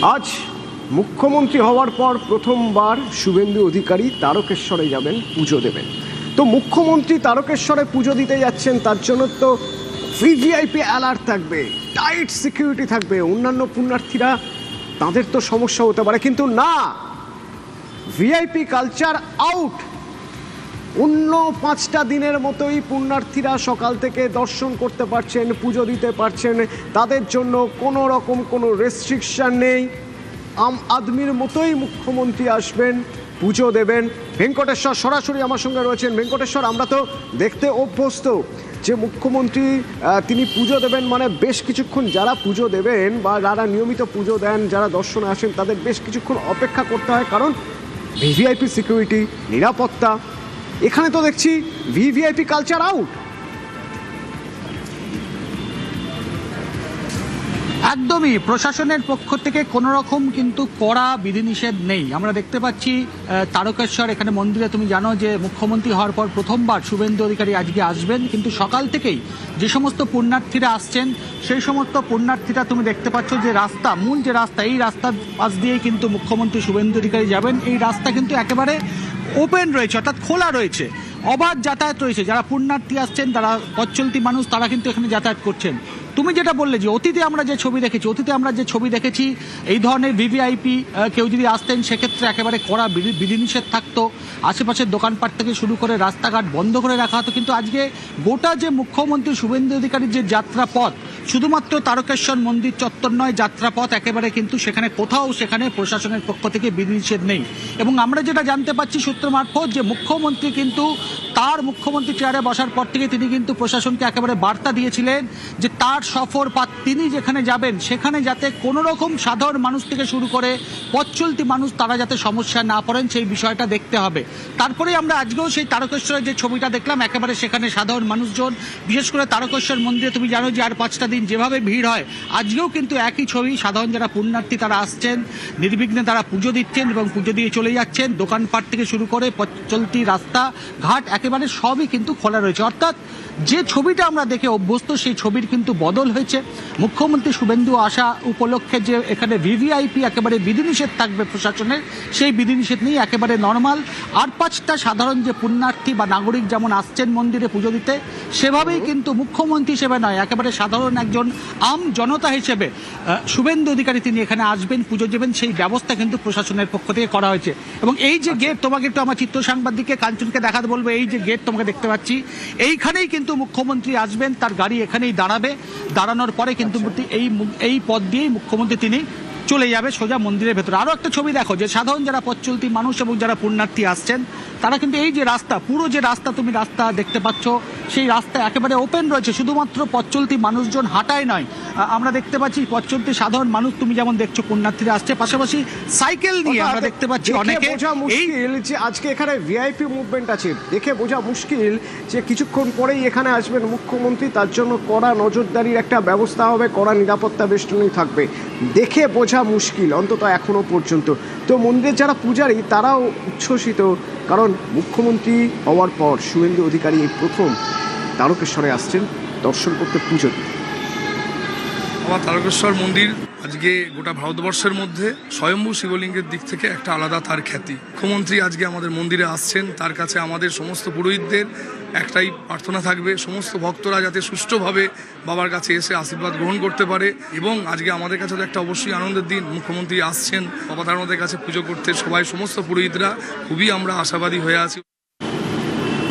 আজ মুখ্যমন্ত্রী হওয়ার পর প্রথমবার শুভেন্দু অধিকারী তারকেশ্বরে যাবেন, পুজো দেবেন। তো মুখ্যমন্ত্রী তারকেশ্বরে পুজো দিতে যাচ্ছেন, তার জন্য তো ভিভিআইপি অ্যালার্ট থাকবে, টাইট সিকিউরিটি থাকবে। অন্যান্য পুণ্যার্থীরা তাদের তো সমস্যা হতে পারে, কিন্তু না, ভিআইপি কালচার আউট। অন্য 5টা দিনের মতোই পুণ্যার্থীরা সকাল থেকে দর্শন করতে পারছেন, পুজো দিতে পারছেন। তাদের জন্য কোনো রকম কোনো রেস্ট্রিকশন নেই। আম আদমির মতোই মুখ্যমন্ত্রী আসবেন, পুজো দেবেন। ভেঙ্কটেশ্বর সরাসরি আমার সঙ্গে রয়েছেন। ভেঙ্কটেশ্বর, আমরা তো দেখতে অভ্যস্ত যে মুখ্যমন্ত্রী তিনি পুজো দেবেন মানে বেশ কিছুক্ষণ, যারা পুজো দেবেন বা যারা নিয়মিত পুজো দেন, যারা দর্শনে আসেন, তাদের বেশ কিছুক্ষণ অপেক্ষা করতে হয়, কারণ ভিভিআইপি সিকিউরিটি, নিরাপত্তা। এখানে তো দেখছি ভিভিআইপি কালচার আউট। একদমই প্রশাসনের পক্ষ থেকে কোনো রকম কিন্তু কড়া বিধিনিষেধ নেই। আমরা দেখতে পাচ্ছি তারকেশ্বর এখানে মন্দিরে, তুমি জানো যে মুখ্যমন্ত্রী হওয়ার পর প্রথমবার শুভেন্দু অধিকারী আজকে আসবেন, কিন্তু সকাল থেকেই যে সমস্ত পুণ্যার্থীরা আসছেন সেই সমস্ত পুণ্যার্থীরা তুমি দেখতে পাচ্ছ যে রাস্তা, মূল যে রাস্তা, এই রাস্তার পাশ দিয়েই কিন্তু মুখ্যমন্ত্রী শুভেন্দু অধিকারী যাবেন। এই রাস্তা কিন্তু একেবারে ওপেন রয়েছে, অর্থাৎ খোলা রয়েছে, অবাধ যাতায়াত রয়েছে। যারা পুণ্যার্থী আসছেন, তারা পথচলতি মানুষ, তারা কিন্তু এখানে যাতায়াত করছেন। তুমি যেটা বললে যে অতীতে আমরা যে ছবি দেখেছি, এই ধরনের ভিভিআইপি কেউ যদি আসতেন সেক্ষেত্রে একেবারে কড়া বিধিনিষেধ থাকতো, আশেপাশের দোকানপাট থেকে শুরু করে রাস্তাঘাট বন্ধ করে রাখা হতো। কিন্তু আজকে গোটা যে মুখ্যমন্ত্রী শুভেন্দু অধিকারীর যে যাত্রাপথ, শুধুমাত্র তারকেশ্বর মন্দির চত্বর নয়, যাত্রাপথ একেবারে কিন্তু সেখানে কোথাও সেখানে প্রশাসনের পক্ষ থেকে বিধিনিষেধ নেই। এবং আমরা যেটা জানতে পাচ্ছি সূত্র মারফত, যে মুখ্যমন্ত্রী কিন্তু তার মুখ্যমন্ত্রী চেয়ারে বসার পর থেকে তিনি কিন্তু প্রশাসনকে একেবারে বার্তা দিয়েছিলেন যে তার সফর বা তিনি যেখানে যাবেন সেখানে যাতে কোনো রকম সাধারণ মানুষ থেকে শুরু করে পথচলতি মানুষ তারা যাতে সমস্যা না পড়েন, সেই বিষয়টা দেখতে হবে। তারপরে আমরা আজকেও সেই তারকেশ্বরের যে ছবিটা দেখলাম, একেবারে সেখানে সাধারণ মানুষজন, বিশেষ করে তারকেশ্বর মন্দিরে তুমি জানো যে আর 5টা দিন যেভাবে ভিড় হয়, আজকেও কিন্তু একই ছবি। সাধারণ যারা পুণ্যার্থী তারা আসছেন, নির্বিঘ্নে তারা পুজো দিচ্ছেন এবং পুজো দিয়ে চলে যাচ্ছেন। দোকানপাট থেকে শুরু করে পথচলতি রাস্তা ঘাট একেবারে সবই কিন্তু খোলা রয়েছে। অর্থাৎ যে ছবিটা আমরা দেখে অভ্যস্ত, সেই ছবির কিন্তু বদল হয়েছে। মুখ্যমন্ত্রী শুভেন্দু আসা উপলক্ষে যে এখানে ভিভিআইপি একেবারে বিধিনিষেধ থাকবে প্রশাসনের, সেই বিধিনিষেধ নেই, একেবারে নর্মাল। আর 5টা সাধারণ যে পুণ্যার্থী বা নাগরিক যেমন আসছেন মন্দিরে পুজো দিতে, সেভাবেই কিন্তু মুখ্যমন্ত্রী হিসেবে নয়, একেবারে সাধারণ একজন আম জনতা হিসেবে শুভেন্দু অধিকারী তিনি এখানে আসবেন, পুজো দেবেন, সেই ব্যবস্থা কিন্তু প্রশাসনের পক্ষ থেকে করা হয়েছে। এবং এই যে গেট, তোমাকে একটু আমার চিত্র সাংবাদিককে কাঞ্চনকে দেখাতে বলবো, এই যে গেট তোমাকে দেখতে পাচ্ছি, এইখানেই কিন্তু মুখ্যমন্ত্রী আসবেন, তার গাড়ি এখানেই দাঁড়াবে। দাঁড়ানোর পরে কিন্তু এই পথ দিয়েই মুখ্যমন্ত্রী তিনি চলে যাবে সোজা মন্দিরের ভেতরে। আরও একটা ছবি দেখো, যে সাধারণ যারা পথচলতি মানুষ এবং যারা পুণ্যার্থী আসছেন, তারা কিন্তু এই যে রাস্তা, পুরো যে রাস্তা তুমি রাস্তা দেখতে পাচ্ছ, সেই রাস্তা একেবারে ওপেন রয়েছে। শুধুমাত্র পথচলতি মানুষজন হাঁটায় নয়, আমরা দেখতে পাচ্ছি পথচলতি সাধারণ মানুষ, তুমি যেমন দেখছো পুণ্যার্থীরা আসছে, পাশাপাশি সাইকেল নিয়ে আমরা দেখতে পাচ্ছি অনেকে। বোঝা মুশকিল যে আজকে এখানে ভিআইপি মুভমেন্ট আছে, দেখে বোঝা মুশকিল যে কিছুক্ষণ পরেই এখানে আসবেন মুখ্যমন্ত্রী, তার জন্য কড়া নজরদারির একটা ব্যবস্থা হবে, কড়া নিরাপত্তা বেষ্টনী থাকবে। দেখে বোঝা মুশকিল অন্তত এখনো পর্যন্ত। তো মন্দিরের যারা পূজারী তারাও উচ্ছ্বসিত, কারণ মুখ্যমন্ত্রী হওয়ার পর শুভেন্দু অধিকারী এই প্রথম তারকেশ্বরে আসছেন দর্শন করতে, পুজো দিতে। আমার তারকেশ্বর মন্দির আজকে গোটা ভারতবর্ষের মধ্যে স্বয়ম্ভু শিবলিঙ্গের দিক থেকে একটা আলাদা তার খ্যাতি। মুখ্যমন্ত্রী আজকে আমাদের মন্দিরে আসছেন, তার কাছে আমাদের সমস্ত পুরোহিতদের একটাই প্রার্থনা থাকবে, সমস্ত ভক্তরা যাতে সুষ্ঠুভাবে বাবার কাছে এসে আশীর্বাদ গ্রহণ করতে পারে। এবং আজকে আমাদের কাছে তো একটা অবশ্যই আনন্দের দিন, মুখ্যমন্ত্রী আসছেন বাবা তার কাছে পুজো করতে। সবাই সমস্ত পুরোহিতরা খুবই আমরা আশাবাদী হয়ে আছি।